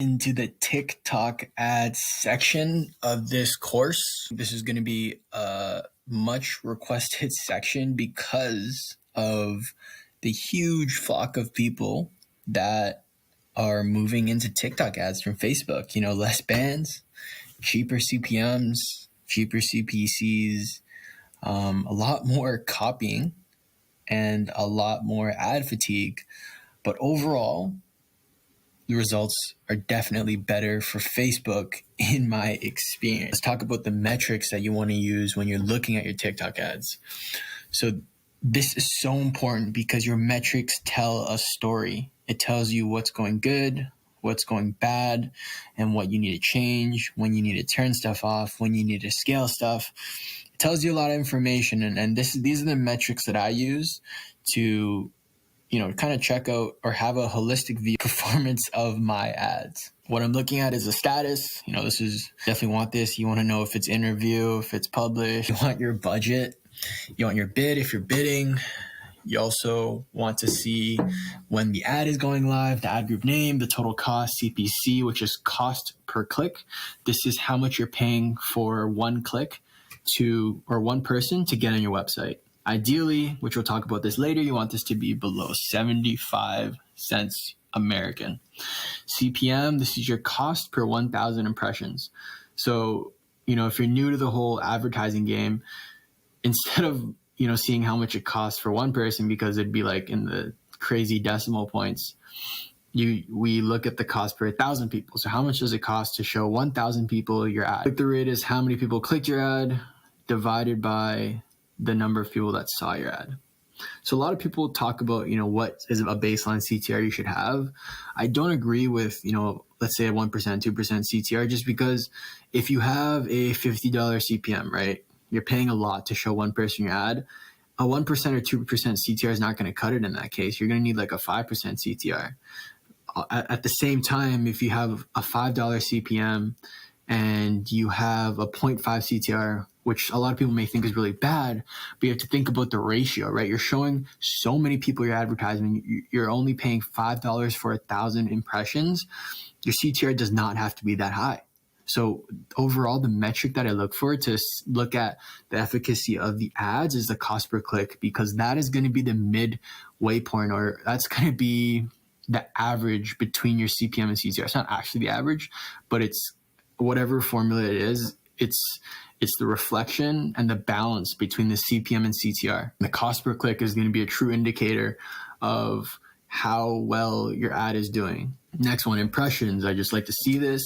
into the TikTok ads section of this course. This is going to be a much requested section because of the huge flock of people that are moving into TikTok ads from Facebook. Less bans, cheaper CPMs, cheaper CPCs, a lot more copying, and a lot more ad fatigue. But overall, the results are definitely better for Facebook in my experience. Let's talk about the metrics that you want to use when you're looking at your TikTok ads. So this is so important because your metrics tell a story. It tells you what's going good, what's going bad, and what you need to change, when you need to turn stuff off, when you need to scale stuff. It tells you a lot of information, and these are the metrics that I use to kind of check out or have a holistic view performance of my ads. What I'm looking at is the status. This is definitely want this. You want to know if it's in review, if it's published. You want your budget. You want your bid if you're bidding. You also want to see when the ad is going live, the ad group name, the total cost, CPC, which is cost per click. This is how much you're paying for one click or one person to get on your website. Ideally, which we'll talk about this later, you want this to be below 75 cents American. CPM, this is your cost per 1,000 impressions. So, if you're new to the whole advertising game, instead of, seeing how much it costs for one person, because it'd be like in the crazy decimal points, we look at the cost per 1,000 people. So how much does it cost to show 1,000 people your ad? Click-through rate is how many people clicked your ad divided by the number of people that saw your ad. So a lot of people talk about, what is a baseline CTR you should have. I don't agree with, let's say a 1%, 2% CTR, just because if you have a $50 CPM, right, you're paying a lot to show one person your ad. A 1% or 2% CTR is not going to cut it in that case. You're going to need like a 5% CTR. At the same time, if you have a $5 CPM and you have a 0.5 CTR, which a lot of people may think is really bad, but you have to think about the ratio, right? You're showing so many people your advertisement. You're only paying $5 for 1,000 impressions. Your CTR does not have to be that high. So overall, the metric that I look for to look at the efficacy of the ads is the cost per click, because that is going to be the midway point, or that's going to be the average between your CPM and CTR. It's not actually the average, but it's whatever formula it is. It's the reflection and the balance between the CPM and CTR. The cost per click is going to be a true indicator of how well your ad is doing. Next one, impressions. I just like to see this.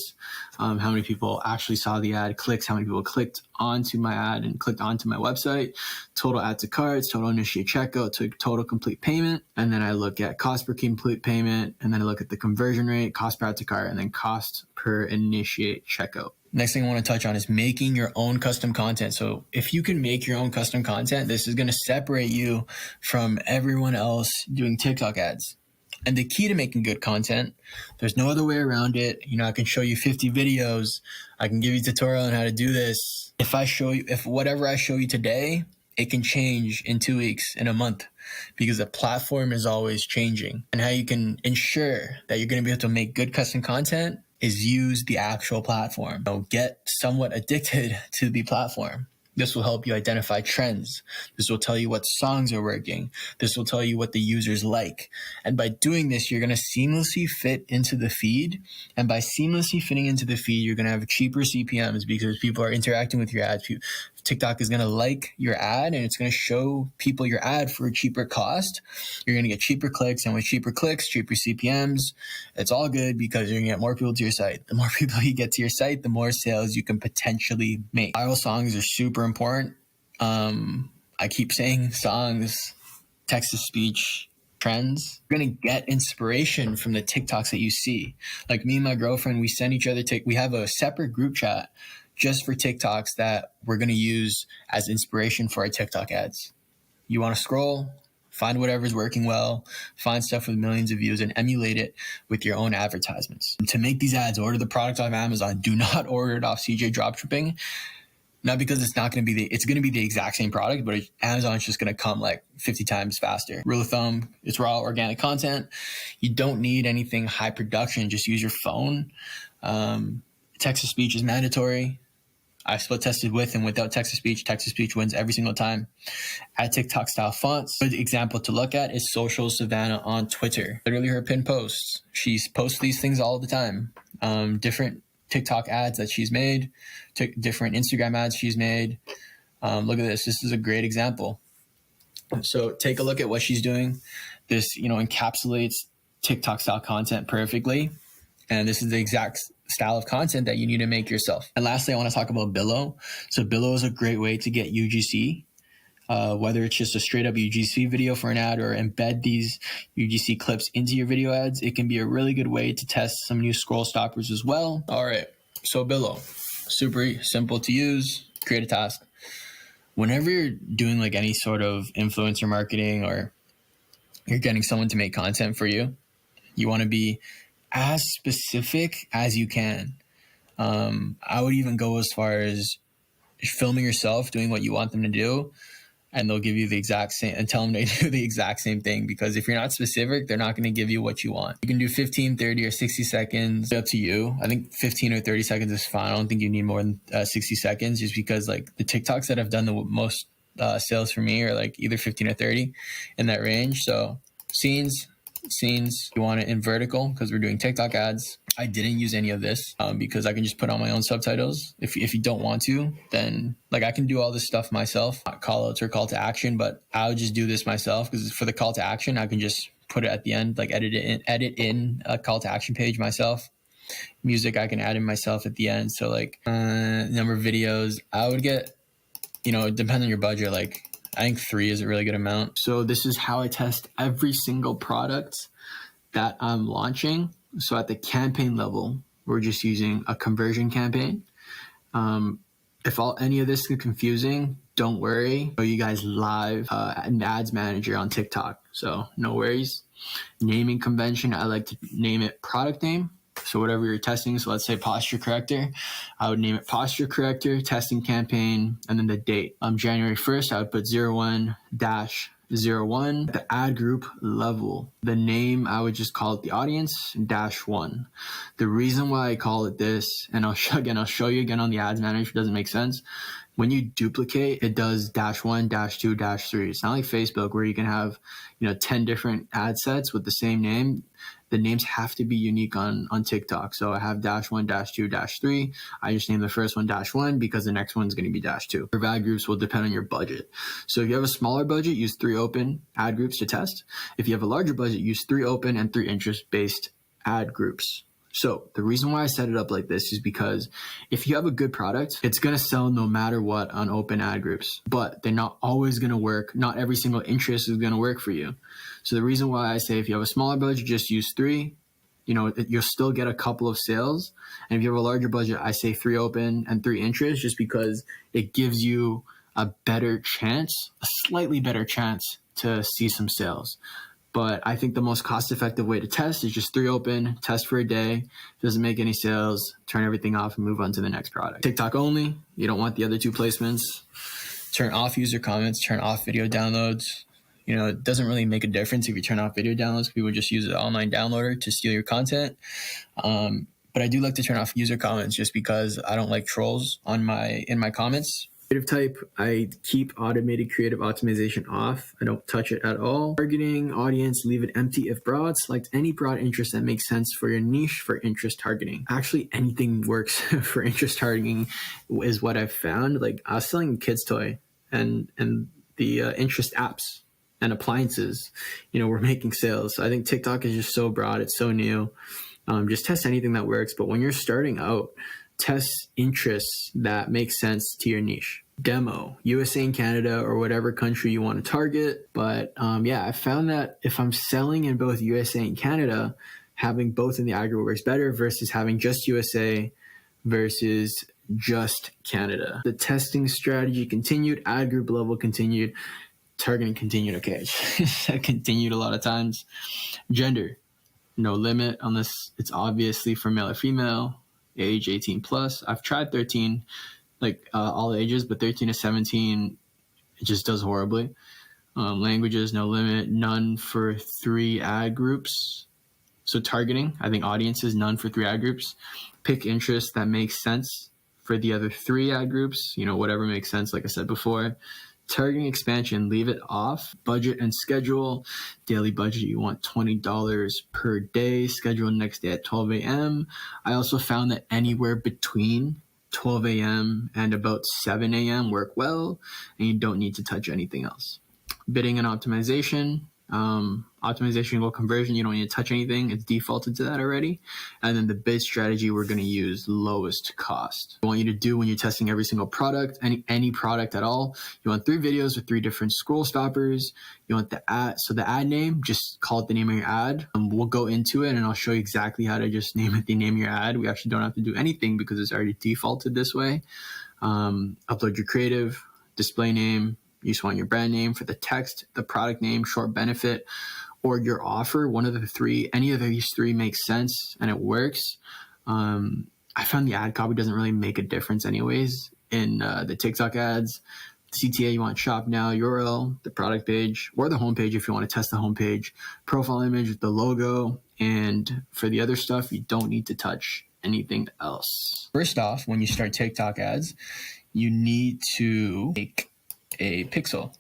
How many people actually saw the ad, clicks, how many people clicked onto my ad and clicked onto my website, total add to carts, total initiate checkout, total complete payment. And then I look at cost per complete payment. And then I look at the conversion rate, cost per add to cart, and then cost per initiate checkout. Next thing I want to touch on is making your own custom content. So if you can make your own custom content, this is going to separate you from everyone else doing TikTok ads. And the key to making good content, there's no other way around it. I can show you 50 videos. I can give you a tutorial on how to do this. If whatever I show you today, it can change in 2 weeks, in a month, because the platform is always changing. And how you can ensure that you're going to be able to make good custom content is use the actual platform. Get somewhat addicted to the platform. This will help you identify trends. This will tell you what songs are working. This will tell you what the users like. And by doing this, you're going to seamlessly fit into the feed. And by seamlessly fitting into the feed, you're going to have cheaper CPMs because people are interacting with your ads. TikTok is going to like your ad and it's going to show people your ad for a cheaper cost. You're going to get cheaper clicks, and with cheaper clicks, cheaper CPMs, it's all good because you're going to get more people to your site. The more people you get to your site, the more sales you can potentially make. Viral songs are super important. I keep saying songs, text-to-speech, trends. You're going to get inspiration from the TikToks that you see. Like me and my girlfriend, we send each other, we have a separate group chat just for TikToks that we're going to use as inspiration for our TikTok ads. You want to scroll, find whatever's working well, find stuff with millions of views and emulate it with your own advertisements. To make these ads, order the product off Amazon. Do not order it off CJ Dropshipping. Not because it's not going to be it's going to be the exact same product, but Amazon's just going to come like 50 times faster. Rule of thumb, it's raw organic content. You don't need anything high production. Just use your phone. Text-to-speech is mandatory. I split tested with and without text-to-speech. Text-to-speech wins every single time. Add TikTok style fonts. Good example to look at is Social Savannah on Twitter. Literally her pinned posts. She posts these things all the time. Different TikTok ads that she's made, different Instagram ads she's made. Look at this. This is a great example. So take a look at what she's doing. This, encapsulates TikTok style content perfectly. And this is the exact style of content that you need to make yourself. And lastly, I want to talk about Billo. So Billo is a great way to get UGC, whether it's just a straight up UGC video for an ad or embed these UGC clips into your video ads. It can be a really good way to test some new scroll stoppers as well. All right. So Billo, super simple to use. Create a task. Whenever you're doing like any sort of influencer marketing or you're getting someone to make content for you, you want to be as specific as you can. I would even go as far as filming yourself doing what you want them to do, and they'll give you the exact same and tell them they do the exact same thing, because if you're not specific, they're not going to give you what you want. You can do 15, 30, or 60 seconds. It's up to you. I think 15 or 30 seconds is fine. I don't think you need more than 60 seconds, just because like the TikToks that have done the most sales for me are like either 15 or 30 in that range. So scenes, you want it in vertical because we're doing TikTok ads. I didn't use any of this because I can just put on my own subtitles. If you don't want to, then like I can do all this stuff myself, not call outs or call to action, but I would just do this myself, because for the call to action, I can just put it at the end, like edit in a call to action page myself. Music I can add in myself at the end. So like number of videos, I would get, it depends on your budget. Like I think 3 is a really good amount. So this is how I test every single product that I'm launching. So at the campaign level, we're just using a conversion campaign. If any of this is confusing, don't worry. I'll show you guys live an ads manager on TikTok. So no worries. Naming convention, I like to name it product name. So whatever you're testing, so let's say posture corrector, I would name it posture corrector, testing campaign, and then the date. January 1st, I would put 01-01. The ad group level, the name, I would just call it the audience -1. The reason why I call it this, and I'll show you again on the ads manager, it doesn't make sense. When you duplicate, it does -1, -2, -3. It's not like Facebook where you can have, 10 different ad sets with the same name. The names have to be unique on TikTok. So I have -1, -2, -3. I just name the first one -1 because the next one's going to be -2. Your ad groups will depend on your budget. So if you have a smaller budget, use 3 open ad groups to test. If you have a larger budget, use 3 open and 3 interest-based ad groups. So the reason why I set it up like this is because if you have a good product, it's going to sell no matter what on open ad groups, but they're not always going to work. Not every single interest is going to work for you. So the reason why I say if you have a smaller budget, just use 3. You'll still get a couple of sales. And if you have a larger budget, I say 3 open and 3 interest, just because it gives you a slightly better chance to see some sales. But I think the most cost-effective way to test is just 3 open, test for a day. Doesn't make any sales, turn everything off and move on to the next product. TikTok only. You don't want the other 2 placements. Turn off user comments, turn off video downloads. It doesn't really make a difference if you turn off video downloads. People just use an online downloader to steal your content. But I do like to turn off user comments just because I don't like trolls in my comments. Creative type, I keep automated creative optimization off. I don't touch it at all. Targeting audience, leave it empty if broad. Select any broad interest that makes sense for your niche for interest targeting. Actually, anything works for interest targeting is what I've found. Like I was selling a kids toy and the interest apps and appliances, we're making sales. So I think TikTok is just so broad. It's so new. Just test anything that works. But when you're starting out, test interests that make sense to your niche. Demo, USA and Canada or whatever country you want to target. But I found that if I'm selling in both USA and Canada, having both in the ad group works better versus having just USA versus just Canada. The testing strategy continued, ad group level continued, targeting continued. Okay, I continued a lot of times. Gender, no limit unless it's obviously for male or female. Age 18 plus. I've tried 13. like all ages, but 13 to 17, it just does horribly. Languages, no limit, none for 3 ad groups. So targeting, I think audiences, none for 3 ad groups. Pick interests that make sense for the other 3 ad groups, whatever makes sense, like I said before. Targeting expansion, leave it off. Budget and schedule. Daily budget, you want $20 per day. Schedule next day at 12 a.m. I also found that anywhere between 12 a.m. and about 7 a.m. work well, and you don't need to touch anything else. Bidding and optimization. Optimization goal conversion, you don't need to touch anything. It's defaulted to that already. And then the bid strategy, we're going to use lowest cost. I want you to do when you're testing every single product, any product at all, you want 3 videos with 3 different scroll stoppers. You want the ad. So the ad name, just call it the name of your ad. We'll go into it and I'll show you exactly how to just name it the name of your ad. We actually don't have to do anything because it's already defaulted this way. Upload your creative, display name. You just want your brand name for the text, the product name, short benefit, or your offer. One of the 3, any of these 3 makes sense and it works. I found the ad copy doesn't really make a difference anyways in the TikTok ads. CTA, you want shop now, URL, the product page, or the homepage if you want to test the homepage, profile image with the logo. And for the other stuff, you don't need to touch anything else. First off, when you start TikTok ads, you need to make a pixel.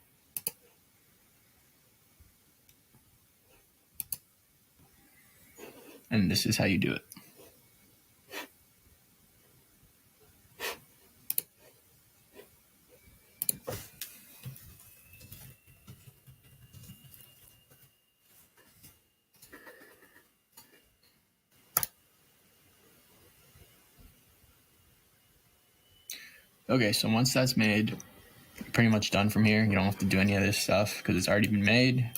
And this is how you do it. Okay, so once that's made, you're pretty much done from here. You don't have to do any of this stuff because it's already been made.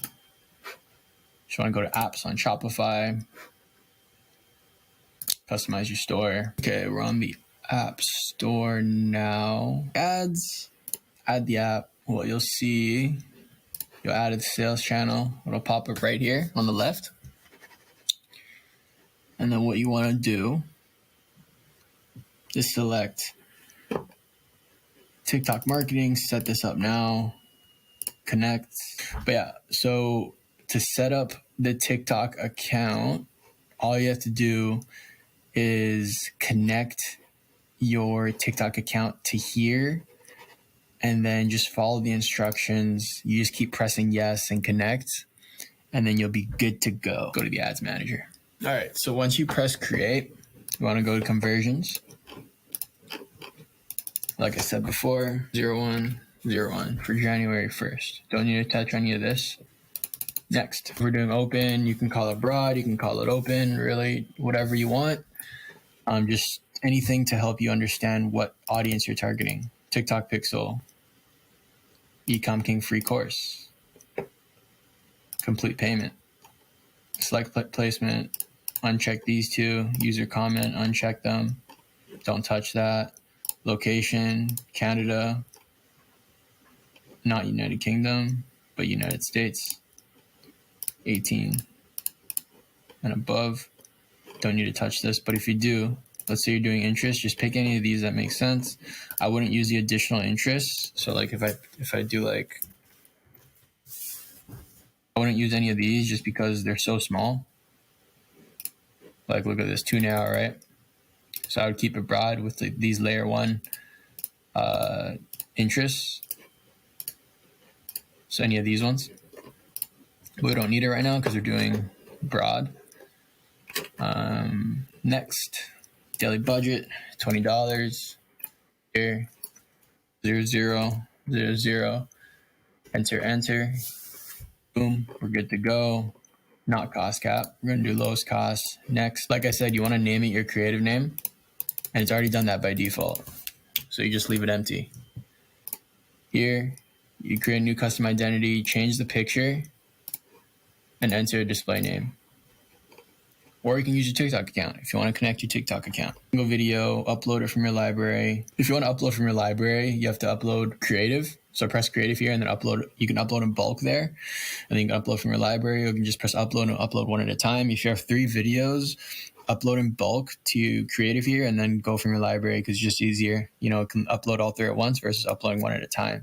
Just want to go to apps on Shopify, customize your store. Okay, we're on the app store now. Ads, add the app. Well, you'll see, you'll add the sales channel. It'll pop up right here on the left. And then what you want to do is select TikTok marketing, set this up now, connect. But yeah, so to set up the TikTok account, all you have to do is connect your TikTok account to here and then just follow the instructions. You just keep pressing yes and connect, and then you'll be good to go. Go to the ads manager. All right, so once you press create, you want to go to conversions. Like I said before, 0101 for January 1st. Don't need to touch any of this. Next, we're doing open. You can call it broad, you can call it open, really, whatever you want. Just anything to help you understand what audience you're targeting. TikTok Pixel, eCom King free course, complete payment, select placement, uncheck these 2, user comment, uncheck them, don't touch that. Location, Canada, not United Kingdom, but United States, 18 and above. Don't need to touch this, but if you do, let's say you're doing interest, just pick any of these that make sense. I wouldn't use the additional interests. So like if I do like, I wouldn't use any of these just because they're so small. Like look at this, 2 now, right? So I would keep it broad with these layer 1 interests. So any of these ones. We don't need it right now because we're doing broad. Next, daily budget, $20. Here, 0000. Enter. Boom, we're good to go. Not cost cap. We're going to do lowest cost. Next, like I said, you want to name it your creative name. And it's already done that by default. So you just leave it empty. Here, you create a new custom identity, change the picture, and enter a display name. Or you can use your TikTok account if you want to connect your TikTok account. Single video, upload it from your library. If you want to upload from your library, you have to upload creative. So press creative here and then upload. You can upload in bulk there. And then you can upload from your library. Or you can just press upload and upload one at a time. If you have 3 videos, upload in bulk to Creative here and then go from your library because it's just easier. It can upload all three at once versus uploading one at a time.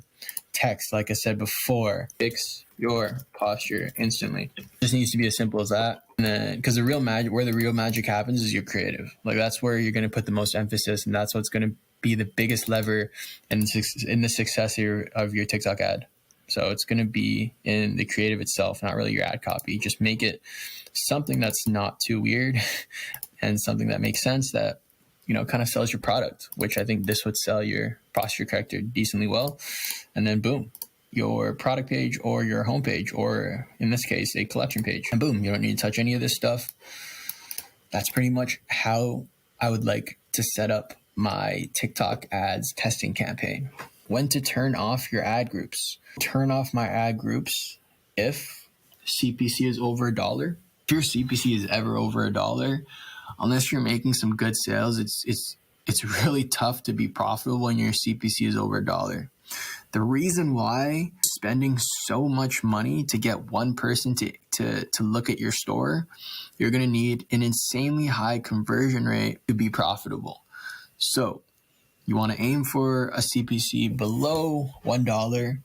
Text, like I said before, fix your posture instantly. It just needs to be as simple as that. And then, because the real magic, where the real magic happens is your creative. Like that's where you're going to put the most emphasis, and that's what's going to be the biggest lever in the success of your TikTok ad. So it's going to be in the creative itself, not really your ad copy. Just make it something that's not too weird and something that makes sense that, kind of sells your product, which I think this would sell your posture corrector decently well. And then boom, your product page or your homepage, or in this case, a collection page. And boom, you don't need to touch any of this stuff. That's pretty much how I would like to set up my TikTok ads testing campaign. When to turn off your ad groups. Turn off my ad groups if CPC is over $1. If your CPC is ever over $1, unless you're making some good sales, it's really tough to be profitable when your CPC is over $1. The reason why spending so much money to get one person to look at your store, you're going to need an insanely high conversion rate to be profitable. So you want to aim for a CPC below $1,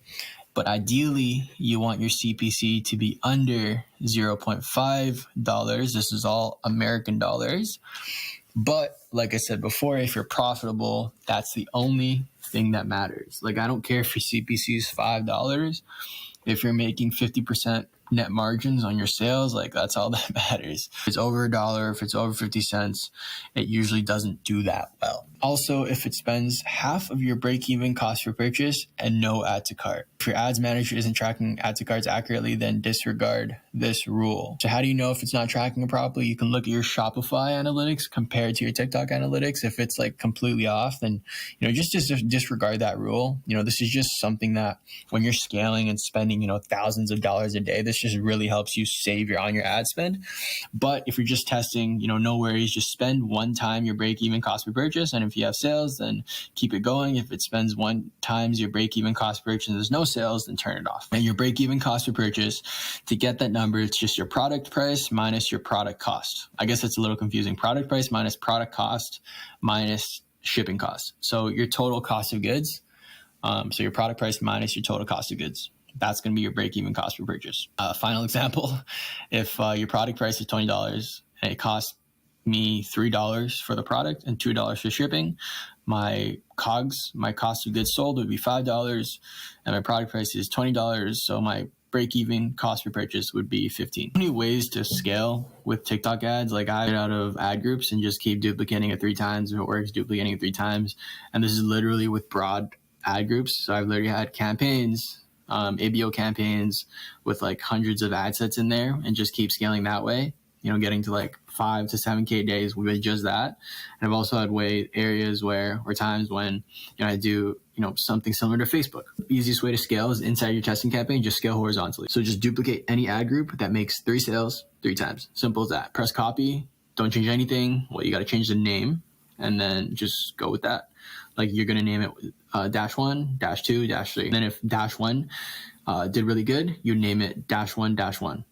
but ideally you want your CPC to be under $0.5. This is all American dollars. But like I said before, if you're profitable, that's the only thing that matters. Like, I don't care if your CPC is $5. If you're making 50% net margins on your sales, like that's all that matters. If it's over $1, if it's over 50 cents, it usually doesn't do that well. Also, if it spends half of your break-even cost per purchase and no add to cart. If your ads manager isn't tracking add to carts accurately, then disregard this rule. So how do you know if it's not tracking it properly? You can look at your Shopify analytics compared to your TikTok analytics. If it's like completely off, then, just disregard that rule. This is just something that when you're scaling and spending, thousands of dollars a day, this just really helps you save on your ad spend. But if you're just testing, no worries, just spend one time your break-even cost per purchase. And if you have sales, then keep it going. If it spends 1 times your break-even cost per purchase and there's no sales, then turn it off. And your break-even cost per purchase, to get that number, it's just your product price minus your product cost. I guess it's a little confusing. Product price minus product cost minus shipping cost. So your total cost of goods. So your product price minus your total cost of goods. That's going to be your break-even cost per purchase. Final example, if your product price is $20 and it costs me $3 for the product and $2 for shipping, my COGS, my cost of goods sold, would be $5, and my product price is $20. So my break-even cost per purchase would be $15. Many ways to scale with TikTok ads. Like, I get out of ad groups and just keep duplicating it 3 times. If it works, duplicating it 3 times. And this is literally with broad ad groups. So I've literally had campaigns, ABO campaigns with like hundreds of ad sets in there, and just keep scaling that way, getting to like 5 to 7K days with just that. And I've also had areas or times when, I do, something similar to Facebook. The easiest way to scale is inside your testing campaign, just scale horizontally. So just duplicate any ad group that makes 3 sales 3 times. Simple as that. Press copy, don't change anything. Well, you got to change the name, and then just go with that. Like, you're going to name it -1, -2, -3. And then if -1 did really good, you name it -1, -1,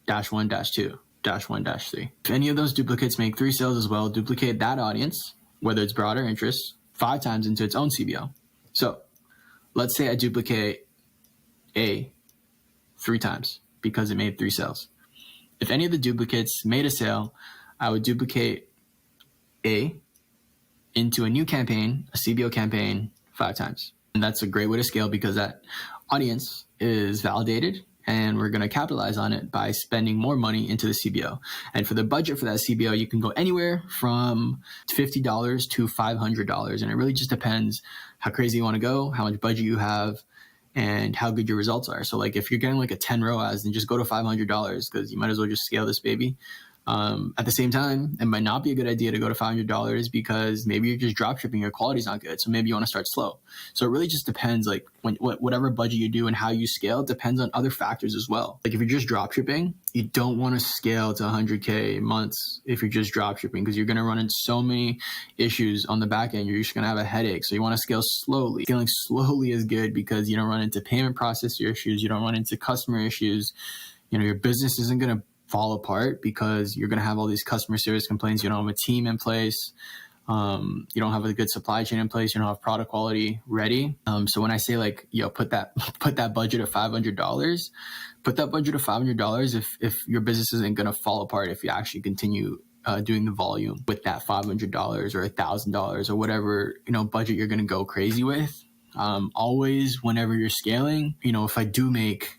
-1, -2, -1, -3. If any of those duplicates make 3 sales as well, duplicate that audience, whether it's broader interest, 5 times into its own CBO. So let's say I duplicate A 3 times because it made 3 sales. If any of the duplicates made a sale, I would duplicate A into a new campaign, a CBO campaign, 5 times. And that's a great way to scale because that audience is validated, and we're going to capitalize on it by spending more money into the CBO. And for the budget for that CBO, you can go anywhere from $50 to $500. And it really just depends how crazy you want to go, how much budget you have, and how good your results are. So like, if you're getting like a 10 ROAS, then just go to $500 because you might as well just scale this baby. At the same time, it might not be a good idea to go to $500 because maybe you're just drop shipping, your quality's not good. So maybe you want to start slow. So it really just depends, like whatever budget you do and how you scale depends on other factors as well. Like, if you're just drop shipping, you don't want to scale to 100K months if you're just drop shipping, because you're going to run into so many issues on the back end. You're just going to have a headache. So you want to scale slowly. Scaling slowly is good because you don't run into payment processor issues. You don't run into customer issues. Your business isn't going to fall apart because you're going to have all these customer service complaints. You don't have a team in place. You don't have a good supply chain in place. You don't have product quality ready. So when I say like, put that budget of $500, put that budget of $500 if your business isn't going to fall apart, if you actually continue doing the volume with that $500 or $1,000 or whatever, budget you're going to go crazy with. Always, whenever you're scaling, if I do make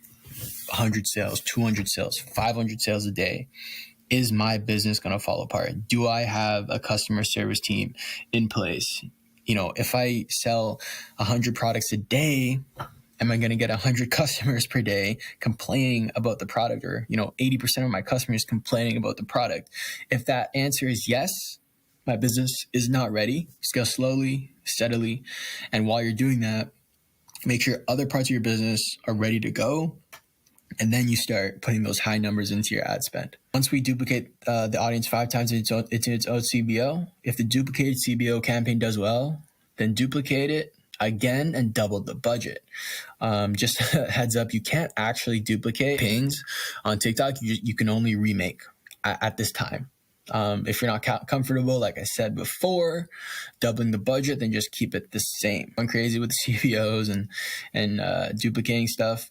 100 sales, 200 sales, 500 sales a day, is my business going to fall apart? Do I have a customer service team in place? If I sell 100 products a day, am I going to get 100 customers per day complaining about the product, or 80% of my customers complaining about the product? If that answer is yes, my business is not ready. Scale slowly, steadily, and while you're doing that, make sure other parts of your business are ready to go. And then you start putting those high numbers into your ad spend. Once we duplicate the audience 5 times into its own CBO, if the duplicated CBO campaign does well, then duplicate it again and double the budget. Just a heads up, you can't actually duplicate pings on TikTok. You can only remake at this time. If you're not comfortable, like I said before, doubling the budget, then just keep it the same. I'm crazy with the CBOs and duplicating stuff.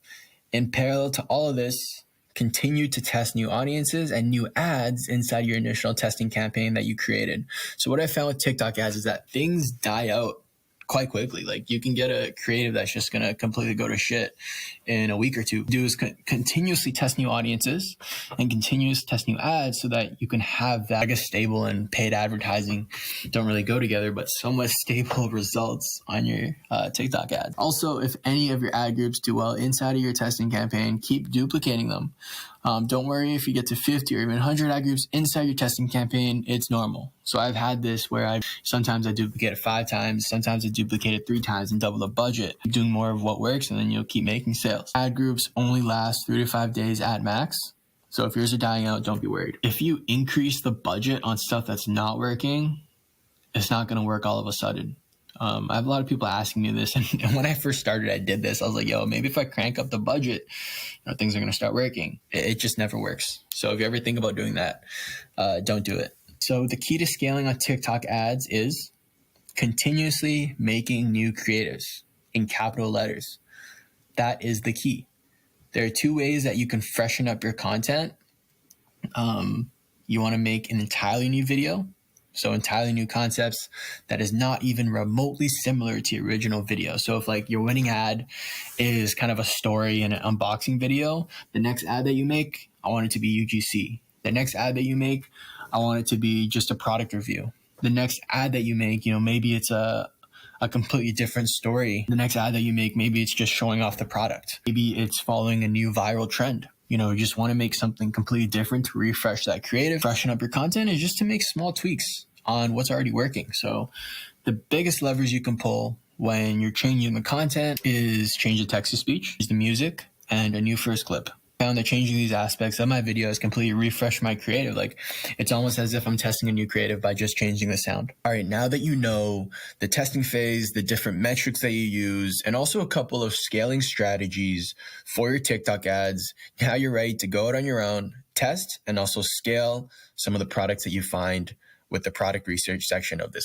In parallel to all of this, continue to test new audiences and new ads inside your initial testing campaign that you created. So what I found with TikTok ads is that things die out quite quickly. Like, you can get a creative that's just going to completely go to shit in a week or two. Do is continuously test new audiences and continuously test new ads so that you can have that. I guess stable and paid advertising don't really go together, but somewhat stable results on your TikTok ads. Also, if any of your ad groups do well inside of your testing campaign, keep duplicating them. Don't worry if you get to 50 or even 100 ad groups inside your testing campaign. It's normal. So I've had this where sometimes I duplicate it 5 times, sometimes I duplicate it 3 times and double the budget. Keep doing more of what works, and then you'll keep making sales. Ad groups only last 3 to 5 days at max. So if yours are dying out, don't be worried. If you increase the budget on stuff that's not working, it's not going to work all of a sudden. I have a lot of people asking me this, and when I first started, I did this. I was like, maybe if I crank up the budget, things are going to start working. It just never works. So if you ever think about doing that, don't do it. So the key to scaling on TikTok ads is continuously making new creatives in capital letters. That is the key. There are 2 ways that you can freshen up your content. You want to make an entirely new video. So entirely new concepts that is not even remotely similar to your original video. So if like your winning ad is kind of a story and an unboxing video, the next ad that you make, I want it to be UGC. The next ad that you make, I want it to be just a product review. The next ad that you make, maybe it's a completely different story. The next ad that you make, maybe it's just showing off the product. Maybe it's following a new viral trend. You just want to make something completely different to refresh that creative, freshen up your content, and just to make small tweaks on what's already working. So the biggest levers you can pull when you're changing the content is change the text to speech, use the music, and a new first clip. I found that changing these aspects of my video has completely refreshed my creative. Like, it's almost as if I'm testing a new creative by just changing the sound. All right, now that you know the testing phase, the different metrics that you use, and also a couple of scaling strategies for your TikTok ads, now you're ready to go out on your own, test, and also scale some of the products that you find with the product research section of this